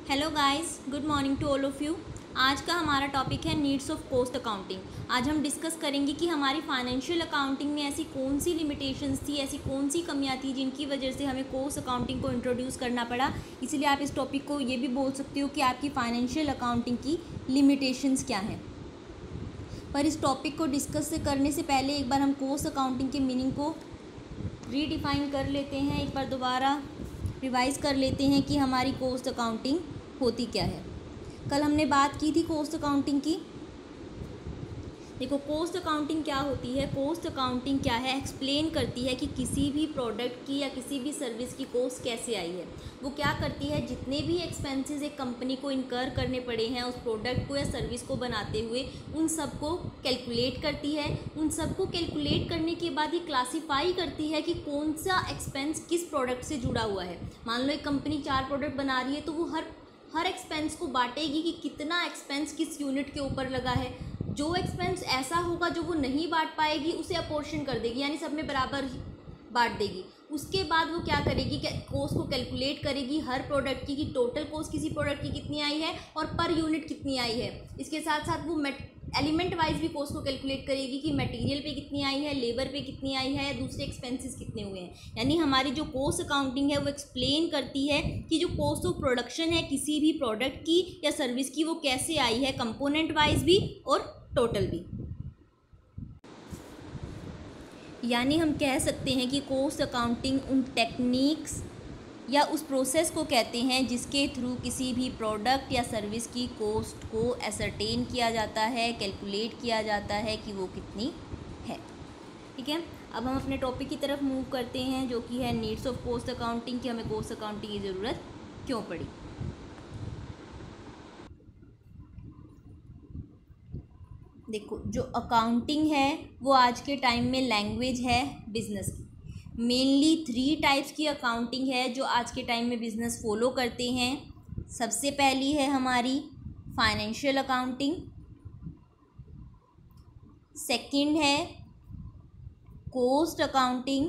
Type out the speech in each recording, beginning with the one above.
Hello guys, good morning to all of you. आज का हमारा टॉपिक है नीड्स ऑफ कॉस्ट अकाउंटिंग। आज हम डिस्कस करेंगे कि हमारी फाइनेंशियल अकाउंटिंग में ऐसी कौन सी लिमिटेशंस थी, ऐसी कौन सी कमियां थी जिनकी वजह से हमें कॉस्ट अकाउंटिंग को इंट्रोड्यूस करना पड़ा। इसीलिए आप इस टॉपिक को ये भी बोल सकते हो कि आपकी फाइनेंशियल अकाउंटिंग की लिमिटेशंस क्या हैं। पर इस टॉपिक को डिस्कस करने से पहले एक बार हम कॉस्ट अकाउंटिंग के मीनिंग को रीडिफाइन कर लेते हैं, एक बार दोबारा रिवाइज़ कर लेते हैं कि हमारी कॉस्ट अकाउंटिंग होती क्या है। कल हमने बात की थी कॉस्ट अकाउंटिंग की। देखो, कॉस्ट अकाउंटिंग क्या होती है। कॉस्ट अकाउंटिंग क्या है, एक्सप्लेन करती है कि किसी भी प्रोडक्ट की या किसी भी सर्विस की कॉस्ट कैसे आई है। वो क्या करती है, जितने भी एक्सपेंसेस एक कंपनी को इनकर करने पड़े हैं उस प्रोडक्ट को या सर्विस को बनाते हुए, उन सबको कैलकुलेट करती है। उन सबको कैलकुलेट करने के बाद ये क्लासीफाई करती है कि कौन सा एक्सपेंस किस प्रोडक्ट से जुड़ा हुआ है। मान लो एक कंपनी 4 प्रोडक्ट बना रही है तो वो हर एक्सपेंस को बांटेगी कि कितना एक्सपेंस किस यूनिट के ऊपर लगा है। जो एक्सपेंस ऐसा होगा जो वो नहीं बांट पाएगी उसे अपोर्शन कर देगी, यानी सब में बराबर बांट देगी। उसके बाद वो क्या करेगी, कॉस्ट को कैलकुलेट करेगी हर प्रोडक्ट की कि टोटल कॉस्ट किसी प्रोडक्ट की कितनी आई है और पर यूनिट कितनी आई है। इसके साथ साथ वो एलिमेंट वाइज भी कॉस्ट को कैलकुलेट करेगी कि मटेरियल पे कितनी आई है, लेबर पे कितनी आई है, या दूसरे एक्सपेंसेस कितने हुए हैं। यानी हमारी जो कॉस्ट अकाउंटिंग है वो एक्सप्लेन करती है कि जो कॉस्ट ऑफ प्रोडक्शन है किसी भी प्रोडक्ट की या सर्विस की वो कैसे आई है, कंपोनेंट वाइज भी और टोटल भी। यानी हम कह सकते हैं कि कॉस्ट अकाउंटिंग उन टेक्निक्स या उस प्रोसेस को कहते हैं जिसके थ्रू किसी भी प्रोडक्ट या सर्विस की कॉस्ट को एसरटेन किया जाता है, कैलकुलेट किया जाता है कि वो कितनी है। ठीक है, अब हम अपने टॉपिक की तरफ मूव करते हैं जो कि है नीड्स ऑफ कॉस्ट अकाउंटिंग, कि हमें कॉस्ट अकाउंटिंग की ज़रूरत क्यों पड़ी। देखो, जो अकाउंटिंग है वो आज के टाइम में लैंग्वेज है बिजनेस की। मेनली 3 टाइप्स की अकाउंटिंग है जो आज के टाइम में बिजनेस फॉलो करते हैं। सबसे पहली है हमारी फाइनेंशियल अकाउंटिंग, सेकंड है कॉस्ट अकाउंटिंग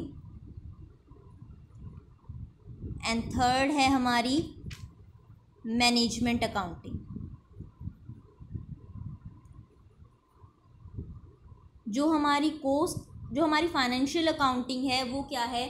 एंड थर्ड है हमारी मैनेजमेंट अकाउंटिंग। जो हमारी फाइनेंशियल अकाउंटिंग है वो क्या है,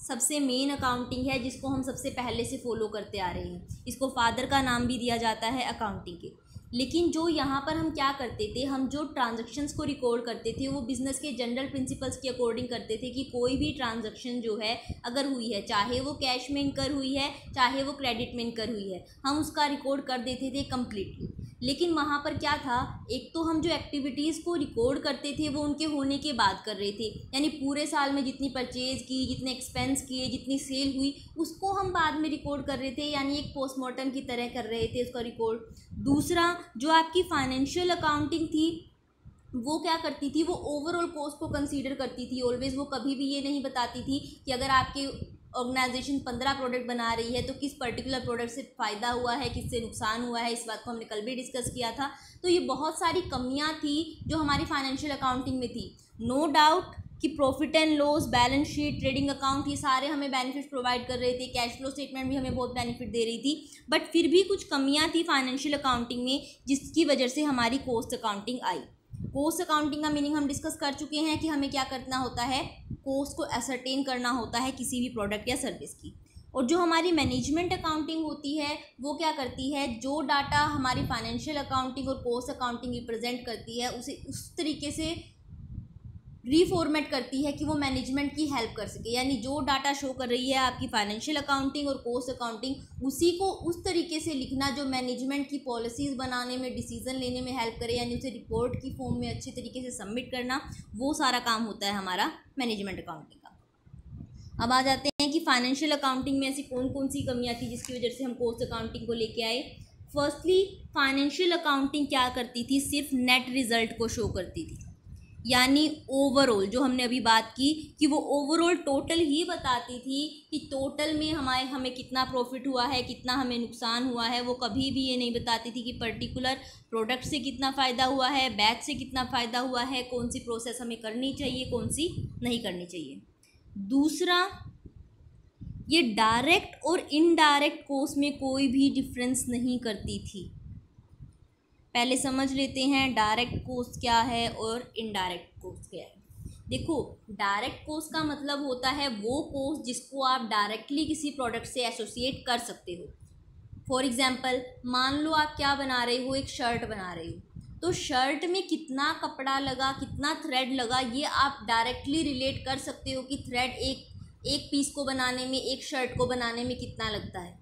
सबसे मेन अकाउंटिंग है जिसको हम सबसे पहले से फॉलो करते आ रहे हैं। इसको फादर का नाम भी दिया जाता है अकाउंटिंग के। लेकिन जो यहाँ पर हम क्या करते थे, हम जो ट्रांजैक्शंस को रिकॉर्ड करते थे वो बिज़नेस के जनरल प्रिंसिपल्स के अकॉर्डिंग करते थे कि कोई भी ट्रांजैक्शन जो है अगर हुई है, चाहे वो कैश में इनकर हुई है चाहे वो क्रेडिट में इनकर हुई है, हम उसका रिकॉर्ड कर देते थे कम्प्लीटली। लेकिन वहाँ पर क्या था, एक तो हम जो एक्टिविटीज़ को रिकॉर्ड करते थे वो उनके होने के बाद कर रहे थे, यानी पूरे साल में जितनी परचेज़ की, जितने एक्सपेंस किए, जितनी सेल हुई उसको हम बाद में रिकॉर्ड कर रहे थे, यानी एक पोस्टमार्टम की तरह कर रहे थे उसका रिकॉर्ड। दूसरा, जो आपकी फाइनेंशियल अकाउंटिंग थी वो क्या करती थी, वो ओवरऑल कॉस्ट को कंसीडर करती थी ऑलवेज। वो कभी भी ये नहीं बताती थी कि अगर आपके ऑर्गेनाइजेशन 15 प्रोडक्ट बना रही है तो किस पर्टिकुलर प्रोडक्ट से फ़ायदा हुआ है, किससे नुकसान हुआ है। इस बात को हमने कल भी डिस्कस किया था। तो ये बहुत सारी कमियां थी जो हमारी फाइनेंशियल अकाउंटिंग में थी। नो डाउट कि profit and loss, balance sheet, trading account, ये सारे हमें बेनिफिट्स प्रोवाइड कर रहे थे। कैश फ्लो स्टेटमेंट भी हमें बहुत बेनिफिट दे रही थी। बट फिर भी कुछ कमियां थी फाइनेंशियल अकाउंटिंग में जिसकी वजह से हमारी कॉस्ट अकाउंटिंग आई। कॉस्ट अकाउंटिंग का मीनिंग हम डिस्कस कर चुके हैं कि हमें क्या करना होता है, कॉस्ट को एसरटेन करना होता है किसी भी प्रोडक्ट या सर्विस की। और जो हमारी मैनेजमेंट अकाउंटिंग होती है वो क्या करती है, जो डाटा हमारी फाइनेंशियल अकाउंटिंग और कॉस्ट अकाउंटिंग रिप्रेजेंट करती है उसे उस तरीके से रीफॉर्मेट करती है कि वो मैनेजमेंट की हेल्प कर सके। यानी जो डाटा शो कर रही है आपकी फाइनेंशियल अकाउंटिंग और कॉस्ट अकाउंटिंग, उसी को उस तरीके से लिखना जो मैनेजमेंट की पॉलिसीज़ बनाने में, डिसीजन लेने में हेल्प करे, यानी उसे रिपोर्ट की फॉर्म में अच्छी तरीके से सबमिट करना, वो सारा काम होता है हमारा मैनेजमेंट अकाउंटिंग का। अब आ जाते हैं कि फाइनेंशियल अकाउंटिंग में ऐसी कौन कौन सी कमियाँ थी जिसकी वजह से हम कॉस्ट अकाउंटिंग को लेके आए। फर्स्टली, फाइनेंशियल अकाउंटिंग क्या करती थी, सिर्फ नेट रिजल्ट को शो करती थी। यानी ओवरऑल जो हमने अभी बात की कि वो ओवरऑल टोटल ही बताती थी कि टोटल में हमें कितना प्रॉफिट हुआ है, कितना हमें नुकसान हुआ है। वो कभी भी ये नहीं बताती थी कि पर्टिकुलर प्रोडक्ट से कितना फ़ायदा हुआ है, बैच से कितना फ़ायदा हुआ है, कौन सी प्रोसेस हमें करनी चाहिए, कौन सी नहीं करनी चाहिए। दूसरा, ये डायरेक्ट और इनडायरेक्ट कॉस्ट में कोई भी डिफरेंस नहीं करती थी। पहले समझ लेते हैं डायरेक्ट कॉस्ट क्या है और इनडायरेक्ट कॉस्ट क्या है। देखो, डायरेक्ट कॉस्ट का मतलब होता है वो कॉस्ट जिसको आप डायरेक्टली किसी प्रोडक्ट से एसोसिएट कर सकते हो। फॉर एग्जांपल, मान लो आप क्या बना रहे हो, एक शर्ट बना रहे हो, तो शर्ट में कितना कपड़ा लगा, कितना थ्रेड लगा, ये आप डायरेक्टली रिलेट कर सकते हो कि थ्रेड एक पीस को बनाने में, एक शर्ट को बनाने में कितना लगता है।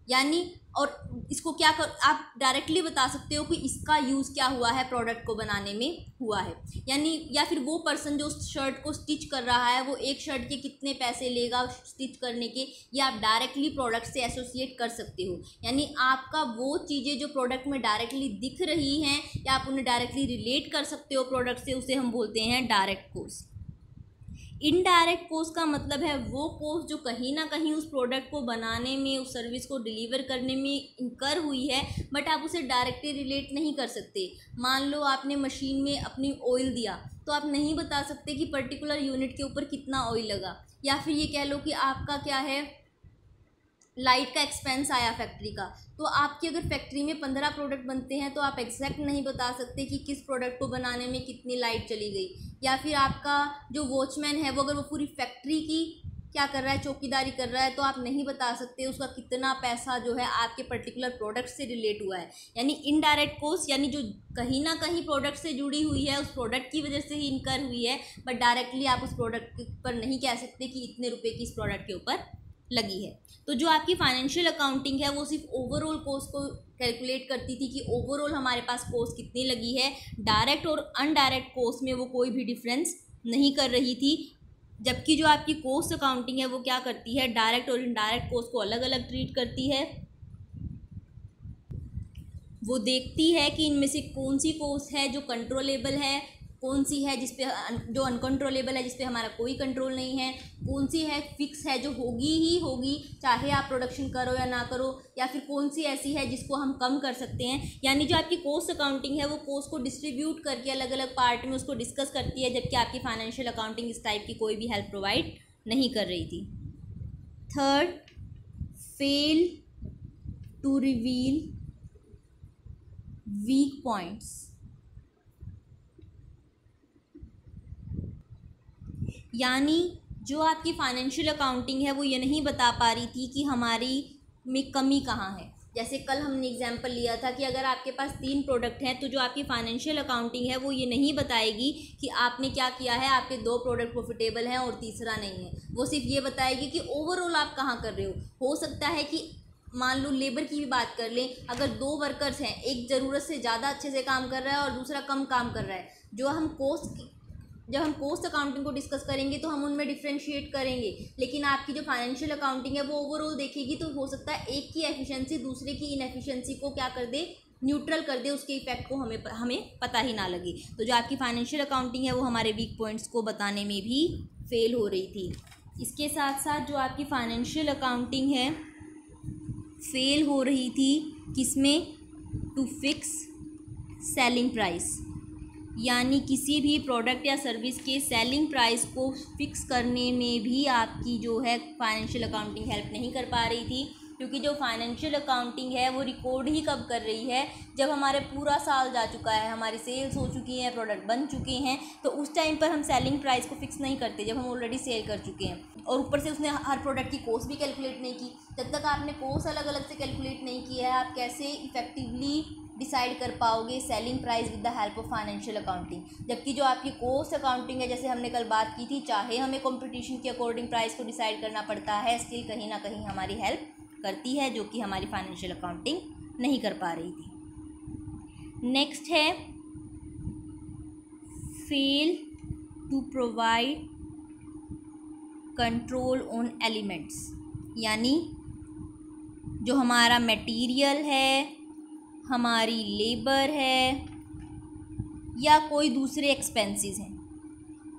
यानी और इसको क्या कर आप डायरेक्टली बता सकते हो कि इसका यूज़ क्या हुआ है, प्रोडक्ट को बनाने में हुआ है। यानी या फिर वो पर्सन जो शर्ट को स्टिच कर रहा है वो एक शर्ट के कितने पैसे लेगा स्टिच करने के, ये आप डायरेक्टली प्रोडक्ट से एसोसिएट कर सकते हो। यानी आपका वो चीज़ें जो प्रोडक्ट में डायरेक्टली दिख रही हैं या आप उन्हें डायरेक्टली रिलेट कर सकते हो प्रोडक्ट से, उसे हम बोलते हैं डायरेक्ट कॉस्ट। इनडायरेक्ट कॉस्ट का मतलब है वो कॉस्ट जो कहीं ना कहीं उस प्रोडक्ट को बनाने में, उस सर्विस को डिलीवर करने में इनकर हुई है, बट आप उसे डायरेक्टली रिलेट नहीं कर सकते। मान लो आपने मशीन में अपनी ऑयल दिया, तो आप नहीं बता सकते कि पर्टिकुलर यूनिट के ऊपर कितना ऑयल लगा। या फिर ये कह लो कि आपका क्या है, लाइट का एक्सपेंस आया फैक्ट्री का, तो आपकी अगर फैक्ट्री में 15 प्रोडक्ट बनते हैं तो आप एग्जैक्ट नहीं बता सकते कि किस प्रोडक्ट को बनाने में कितनी लाइट चली गई। या फिर आपका जो वॉचमैन है वो अगर वो पूरी फैक्ट्री की क्या कर रहा है, चौकीदारी कर रहा है, तो आप नहीं बता सकते उसका कितना पैसा जो है आपके पर्टिकुलर प्रोडक्ट से रिलेट हुआ है। यानी इनडायरेक्ट कॉस्ट यानी जो कहीं ना कहीं प्रोडक्ट से जुड़ी हुई है, उस प्रोडक्ट की वजह से ही इनकर हुई है, बट डायरेक्टली आप उस प्रोडक्ट पर नहीं कह सकते कि इतने रुपए की इस प्रोडक्ट के ऊपर लगी है। तो जो आपकी फाइनेंशियल अकाउंटिंग है वो सिर्फ ओवरऑल कॉस्ट को कैलकुलेट करती थी कि ओवरऑल हमारे पास कॉस्ट कितनी लगी है। डायरेक्ट और अनडायरेक्ट कॉस्ट में वो कोई भी डिफरेंस नहीं कर रही थी। जबकि जो आपकी कॉस्ट अकाउंटिंग है वो क्या करती है, डायरेक्ट और इनडायरेक्ट कॉस्ट को अलग अलग ट्रीट करती है। वो देखती है कि इनमें से कौन सी कॉस्ट है जो कंट्रोलेबल है, कौन सी है जिस पे जो अनकंट्रोलेबल है, जिस पे हमारा कोई कंट्रोल नहीं है, कौन सी है फिक्स है जो होगी ही होगी चाहे आप प्रोडक्शन करो या ना करो, या फिर कौन सी ऐसी है जिसको हम कम कर सकते हैं। यानी जो आपकी कॉस्ट अकाउंटिंग है वो कॉस्ट को डिस्ट्रीब्यूट करके अलग अलग पार्ट में उसको डिस्कस करती है, जबकि आपकी फाइनेंशियल अकाउंटिंग इस टाइप की कोई भी हेल्प प्रोवाइड नहीं कर रही थी। Third, fail to reveal weak points. यानी जो आपकी फाइनेंशियल अकाउंटिंग है वो ये नहीं बता पा रही थी कि हमारी में कमी कहाँ है। जैसे कल हमने एग्जांपल लिया था कि अगर आपके पास 3 प्रोडक्ट हैं तो जो आपकी फाइनेंशियल अकाउंटिंग है वो ये नहीं बताएगी कि आपने क्या किया है, आपके 2 प्रोडक्ट प्रॉफिटेबल हैं और तीसरा नहीं है। वो सिर्फ ये बताएगी कि ओवरऑल आप कहाँ कर रहे हो सकता है कि मान लो लेबर की भी बात कर लें, अगर 2 वर्कर्स हैं, एक ज़रूरत से ज़्यादा अच्छे से काम कर रहा है और दूसरा कम काम कर रहा है, जब हम कॉस्ट अकाउंटिंग को डिस्कस करेंगे तो हम उनमें डिफ्रेंशिएट करेंगे। लेकिन आपकी जो फाइनेंशियल अकाउंटिंग है वो ओवरऑल देखेगी, तो हो सकता है एक की एफिशिएंसी दूसरे की इनएफिशिएंसी को क्या कर दे, न्यूट्रल कर दे, उसके इफेक्ट को हमें पता ही ना लगे। तो जो आपकी फाइनेंशियल अकाउंटिंग है वो हमारे वीक पॉइंट्स को बताने में भी फेल हो रही थी। इसके साथ साथ जो आपकी फाइनेंशियल अकाउंटिंग है फेल हो रही थी किसमें, टू फिक्स सेलिंग प्राइस। यानी किसी भी प्रोडक्ट या सर्विस के सेलिंग प्राइस को फिक्स करने में भी आपकी जो है फाइनेंशियल अकाउंटिंग हेल्प नहीं कर पा रही थी, क्योंकि जो फाइनेंशियल अकाउंटिंग है वो रिकॉर्ड ही कब कर रही है, जब हमारे पूरा साल जा चुका है, हमारी सेल्स हो चुकी हैं, प्रोडक्ट बन चुके हैं, तो उस टाइम पर हम सेलिंग प्राइस को फिक्स नहीं करते जब हम ऑलरेडी सेल कर चुके हैं। और ऊपर से उसने हर प्रोडक्ट की कॉस्ट भी कैलकुलेट नहीं की। जब तक आपने कॉस्ट अलग अलग से कैलकुलेट नहीं किया है, आप कैसे इफेक्टिवली डिसाइड कर पाओगे selling price with the help of financial accounting. जबकि जो आपकी कॉस्ट अकाउंटिंग है, जैसे हमने कल बात की थी, चाहे हमें कंपटीशन के अकॉर्डिंग प्राइस को डिसाइड करना पड़ता है, स्टिल कहीं ना कहीं हमारी हेल्प करती है, जो कि हमारी फाइनेंशियल अकाउंटिंग नहीं कर पा रही थी। नेक्स्ट है fail to provide control on elements. यानी जो हमारा मटेरियल है, हमारी लेबर है या कोई दूसरे एक्सपेंसेस हैं,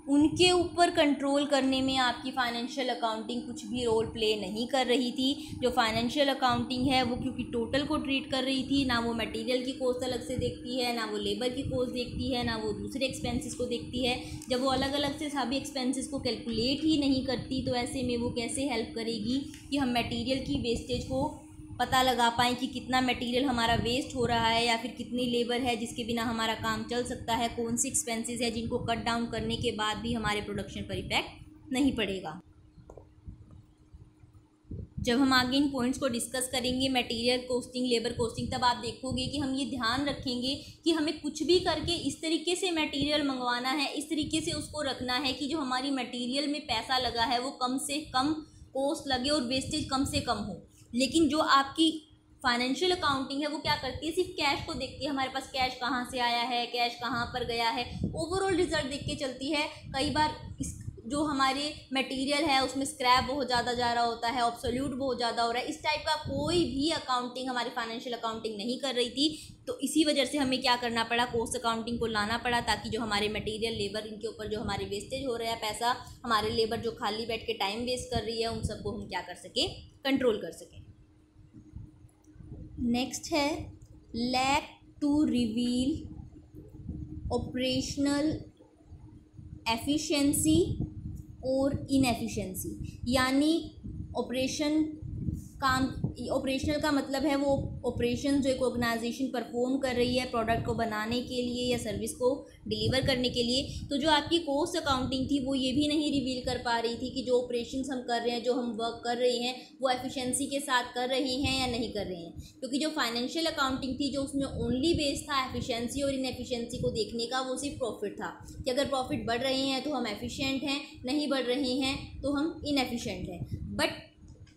उनके ऊपर कंट्रोल करने में आपकी फाइनेंशियल अकाउंटिंग कुछ भी रोल प्ले नहीं कर रही थी। जो फाइनेंशियल अकाउंटिंग है वो क्योंकि टोटल को ट्रीट कर रही थी, ना वो मटेरियल की कॉस्ट अलग से देखती है, ना वो लेबर की कॉस्ट देखती है, ना वो दूसरे एक्सपेंसेस को देखती है। जब वो अलग अलग से सभी एक्सपेंसेस को कैलकुलेट ही नहीं करती तो ऐसे में वो कैसे हेल्प करेगी कि हम मटेरियल की वेस्टेज को पता लगा पाएँ कि कितना मटेरियल हमारा वेस्ट हो रहा है या फिर कितनी लेबर है जिसके बिना हमारा काम चल सकता है, कौन सी एक्सपेंसेस है जिनको कट डाउन करने के बाद भी हमारे प्रोडक्शन पर इफेक्ट नहीं पड़ेगा। जब हम आगे इन पॉइंट्स को डिस्कस करेंगे मटेरियल कॉस्टिंग, लेबर कॉस्टिंग, तब आप देखोगे कि हम ये ध्यान रखेंगे कि हमें कुछ भी करके इस तरीके से मटेरियल मंगवाना है, इस तरीके से उसको रखना है कि जो हमारी मटेरियल में पैसा लगा है वो कम से कम कॉस्ट लगे और वेस्टेज कम से कम हो। लेकिन जो आपकी फाइनेंशियल अकाउंटिंग है वो क्या करती है, सिर्फ कैश को देखती है, हमारे पास कैश कहाँ से आया है, कैश कहाँ पर गया है, ओवरऑल रिजल्ट देख के चलती है। कई बार इस जो हमारे मटेरियल है उसमें स्क्रैप बहुत ज़्यादा जा रहा होता है, ऑब्सोल्यूट बहुत ज़्यादा हो रहा है, इस टाइप का कोई भी अकाउंटिंग हमारी फाइनेंशियल अकाउंटिंग नहीं कर रही थी। तो इसी वजह से हमें क्या करना पड़ा, कॉस्ट अकाउंटिंग को लाना पड़ा, ताकि जो हमारे मटेरियल, लेबर, इनके ऊपर जो हमारे वेस्टेज हो रहा है पैसा, हमारे लेबर जो खाली बैठ के टाइम वेस्ट कर रही है, उन सबको हम क्या कर सकें, कंट्रोल कर सकें। नेक्स्ट है lack to reveal operational efficiency और इनएफिशिएंसी। यानी ऑपरेशनल का मतलब है वो ऑपरेशन जो एक ऑर्गेनाइजेशन परफॉर्म कर रही है प्रोडक्ट को बनाने के लिए या सर्विस को डिलीवर करने के लिए। तो जो आपकी कॉस्ट अकाउंटिंग थी वो ये भी नहीं रिवील कर पा रही थी कि जो ऑपरेशंस हम कर रहे हैं, जो हम वर्क कर रहे हैं, वो एफिशिएंसी के साथ कर रहे हैं या नहीं कर रहे हैं। क्योंकि जो फाइनेंशियल अकाउंटिंग थी जो उसमें ओनली बेस था एफिशिएंसी और इनएफिशिएंसी को देखने का, वो सिर्फ प्रॉफिट था कि अगर प्रॉफिट बढ़ रहे हैं तो हम एफिशिएंट हैं, नहीं बढ़ रहे हैं तो हम इनएफिशिएंट हैं। बट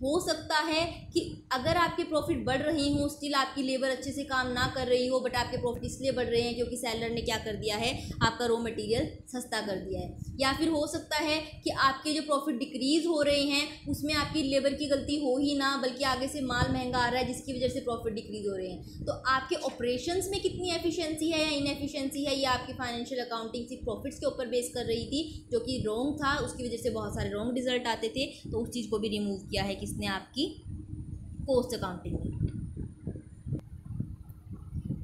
हो सकता है कि अगर आपके प्रॉफिट बढ़ रही हो, स्टिल आपकी लेबर अच्छे से काम ना कर रही हो, बट आपके प्रॉफिट इसलिए बढ़ रहे हैं क्योंकि सेलर ने क्या कर दिया है, आपका रॉ मटेरियल सस्ता कर दिया है। या फिर हो सकता है कि आपके जो प्रॉफिट डिक्रीज़ हो रहे हैं उसमें आपकी लेबर की गलती हो ही ना, बल्कि आगे से माल महंगा आ रहा है जिसकी वजह से प्रॉफिट डिक्रीज़ हो रहे हैं। तो आपके ऑपरेशंस में कितनी एफिशिएंसी है या इनएफिशिएंसी है, ये आपकी फाइनेंशियल अकाउंटिंग सिर्फ प्रॉफिट्स के ऊपर बेस कर रही थी, जो कि रॉन्ग था। उसकी वजह से बहुत सारे रॉन्ग रिजल्ट आते थे। तो उस चीज़ को भी रिमूव किया है किसने, आपकी कॉस्ट अकाउंटिंग में।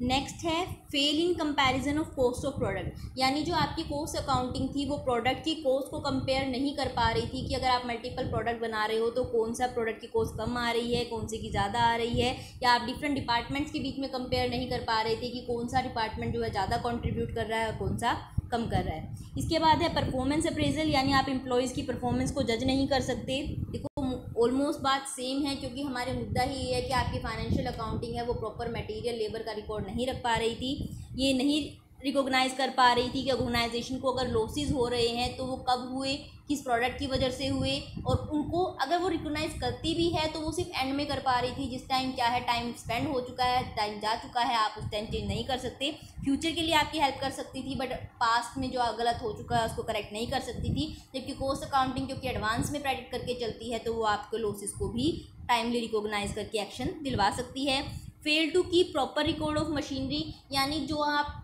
नेक्स्ट है fail in comparison of cost of product. यानी जो आपकी कॉस्ट अकाउंटिंग थी वो प्रोडक्ट की कॉस्ट को कंपेयर नहीं कर पा रही थी कि अगर आप मल्टीपल प्रोडक्ट बना रहे हो तो कौन सा प्रोडक्ट की कॉस्ट कम आ रही है, कौन से की ज़्यादा आ रही है, या आप डिफरेंट डिपार्टमेंट्स के बीच में कंपेयर नहीं कर पा रहे थे कि कौन सा डिपार्टमेंट जो है ज़्यादा कॉन्ट्रीब्यूट कर रहा है और कौन सा कम कर रहा है। इसके बाद है परफॉर्मेंस अप्रेजल। यानी आप एम्प्लॉयज़ की परफॉर्मेंस को जज नहीं कर सकते। देखो ऑलमोस्ट बात सेम है, क्योंकि हमारे मुद्दा ही ये है कि आपकी फाइनेंशियल अकाउंटिंग है वो प्रॉपर मटेरियल, लेबर का रिकॉर्ड नहीं रख पा रही थी। ये नहीं रिकॉग्नाइज़ कर पा रही थी कि ऑर्गेनाइजेशन को अगर लॉसेस हो रहे हैं तो वो कब हुए, किस प्रोडक्ट की वजह से हुए, और उनको अगर वो रिकॉग्नाइज़ करती भी है तो वो सिर्फ एंड में कर पा रही थी, जिस टाइम क्या है, टाइम स्पेंड हो चुका है, टाइम जा चुका है, आप उस टाइम चेंज नहीं कर सकते। फ्यूचर के लिए आपकी हेल्प कर सकती थी, बट पास्ट में जो गलत हो चुका है उसको करेक्ट नहीं कर सकती थी। जबकि कॉस्ट अकाउंटिंग क्योंकि एडवांस में प्रेडिक्ट करके चलती है तो वो आपके लॉसेस को भी टाइमली रिकॉग्नाइज करके एक्शन दिलवा सकती है। Fail to keep proper record of machinery. यानी जो आप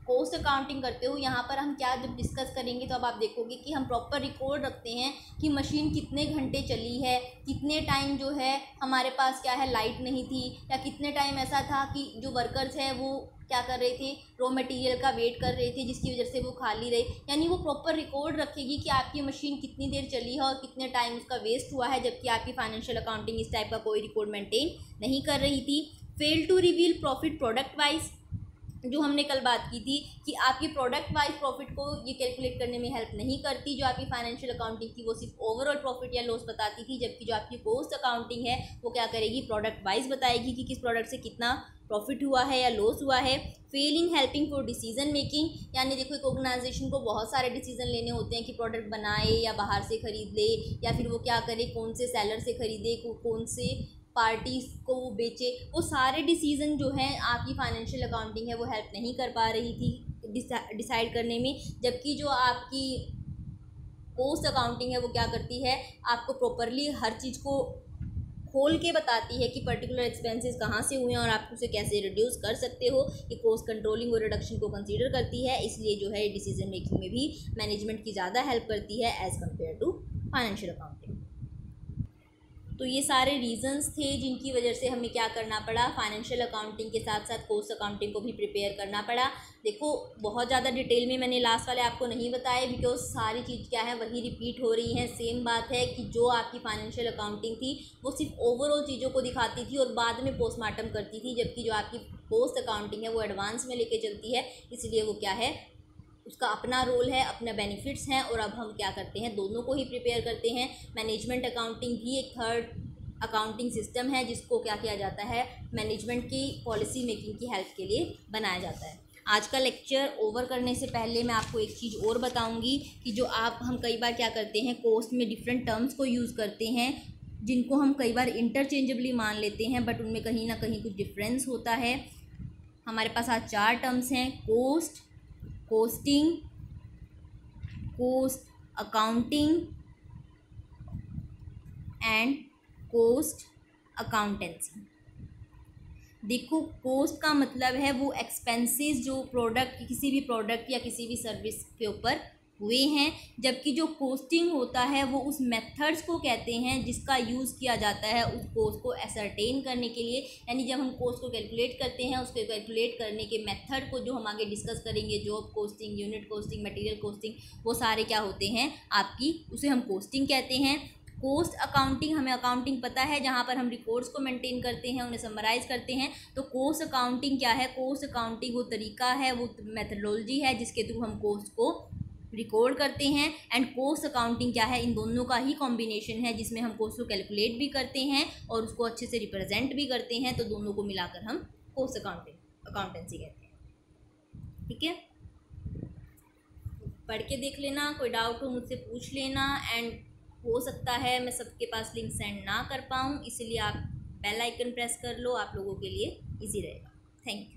कॉस्ट अकाउंटिंग करते हो, यहाँ पर हम क्या जब डिस्कस करेंगे तो अब आप देखोगे कि हम प्रॉपर रिकॉर्ड रखते हैं कि मशीन कितने घंटे चली है, कितने टाइम जो है हमारे पास क्या है लाइट नहीं थी, या कितने टाइम ऐसा था कि जो वर्कर्स हैं वो क्या कर रहे थे, रॉ मटेरियल का वेट कर रहे थे जिसकी वजह से वो खाली रहे। यानी वो प्रॉपर रिकॉर्ड रखेगी कि आपकी मशीन कितनी देर चली है और कितने टाइम उसका वेस्ट हुआ है, जबकि आपकी फाइनेंशियल अकाउंटिंग इस टाइप का कोई रिकॉर्ड मेंटेन नहीं कर रही थी। Fail to reveal profit product wise, जो हमने कल बात की थी कि आपकी प्रोडक्ट वाइज प्रॉफिट को ये कैलकुलेट करने में हेल्प नहीं करती। जो आपकी फाइनेंशियल अकाउंटिंग थी वो सिर्फ ओवरऑल प्रॉफिट या लॉस बताती थी, जबकि जो आपकी कॉस्ट अकाउंटिंग है वो क्या करेगी, प्रोडक्ट वाइज बताएगी कि किस प्रोडक्ट से कितना प्रॉफिट हुआ है या लॉस हुआ है। Fail in helping for decision making. यानी देखो एक ऑर्गेनाइजेशन को बहुत सारे डिसीजन लेने होते हैं कि प्रोडक्ट बनाए या बाहर से ख़रीद ले, या फिर वो क्या करे, कौन से सेलर से ख़रीदे, कौन से पार्टीज को वो बेचे। वो सारे डिसीज़न जो हैं आपकी फाइनेंशियल अकाउंटिंग है वो हेल्प नहीं कर पा रही थी डिसाइड करने में। जबकि जो आपकी कॉस्ट अकाउंटिंग है वो क्या करती है, आपको प्रॉपरली हर चीज़ को खोल के बताती है कि पर्टिकुलर एक्सपेंसेस कहाँ से हुए हैं और आप उसे कैसे रिड्यूस कर सकते हो। ये कॉस्ट कंट्रोलिंग और रिडक्शन को कंसीडर करती है, इसलिए जो है डिसीजन मेकिंग में भी मैनेजमेंट की ज़्यादा हेल्प करती है as compare to financial accounting. तो ये सारे रीजंस थे जिनकी वजह से हमें क्या करना पड़ा, फाइनेंशियल अकाउंटिंग के साथ साथ कॉस्ट अकाउंटिंग को भी प्रिपेयर करना पड़ा। देखो बहुत ज़्यादा डिटेल में मैंने लास्ट वाले आपको नहीं बताया, बिकॉज सारी चीज़ क्या है वही रिपीट हो रही है। सेम बात है कि जो आपकी फाइनेंशियल अकाउंटिंग थी वो सिर्फ ओवरऑल चीज़ों को दिखाती थी और बाद में पोस्टमार्टम करती थी, जबकि जो आपकी कॉस्ट अकाउंटिंग है वो एडवांस में लेके चलती है, इसलिए वो क्या है, उसका अपना रोल है, अपना बेनिफिट्स हैं। और अब हम क्या करते हैं, दोनों को ही प्रिपेयर करते हैं। मैनेजमेंट अकाउंटिंग भी एक थर्ड अकाउंटिंग सिस्टम है जिसको क्या किया जाता है, मैनेजमेंट की पॉलिसी मेकिंग की हेल्प के लिए बनाया जाता है। आज का लेक्चर ओवर करने से पहले मैं आपको एक चीज़ और बताऊंगी कि जो हम कई बार क्या करते हैं, कॉस्ट में डिफरेंट टर्म्स को यूज़ करते हैं जिनको हम कई बार इंटरचेंजेबली मान लेते हैं, बट उनमें कहीं ना कहीं कुछ डिफरेंस होता है। हमारे पास आज 4 टर्म्स हैं, cost, costing, cost accounting and cost accountancy. देखो कॉस्ट का मतलब है वो एक्सपेंसेस जो प्रोडक्ट, किसी भी प्रोडक्ट या किसी भी सर्विस के ऊपर हुए हैं, जबकि जो कोस्टिंग होता है वो उस मेथड्स को कहते हैं जिसका यूज़ किया जाता है उस कॉस्ट को एसरटेन करने के लिए। यानी जब हम कॉस्ट को कैलकुलेट करते हैं, उसके कैलकुलेट करने के मेथड को जो हम आगे डिस्कस करेंगे, job costing, unit costing, material costing, वो सारे क्या होते हैं आपकी, उसे हम कोस्टिंग कहते हैं। कॉस्ट अकाउंटिंग, हमें अकाउंटिंग पता है जहाँ पर हम रिकॉर्ड्स को मेंटेन करते हैं, उन्हें समराइज करते हैं। तो कॉस्ट अकाउंटिंग क्या है, कॉस्ट अकाउंटिंग वो तरीका है, वो मेथडोलॉजी है जिसके थ्रू हम कॉस्ट को रिकॉर्ड करते हैं। एंड कॉस्ट अकाउंटिंग क्या है, इन दोनों का ही कॉम्बिनेशन है जिसमें हम कॉस्ट को कैलकुलेट भी करते हैं और उसको अच्छे से रिप्रेजेंट भी करते हैं। तो दोनों को मिलाकर हम कॉस्ट अकाउंटेंसी कहते हैं। ठीक है, पढ़ के देख लेना, कोई डाउट हो मुझसे पूछ लेना। एंड हो सकता है मैं सबके पास लिंक सेंड ना कर पाऊँ, इसलिए आप बेल आइकन प्रेस कर लो, आप लोगों के लिए इजी रहेगा। Thank you.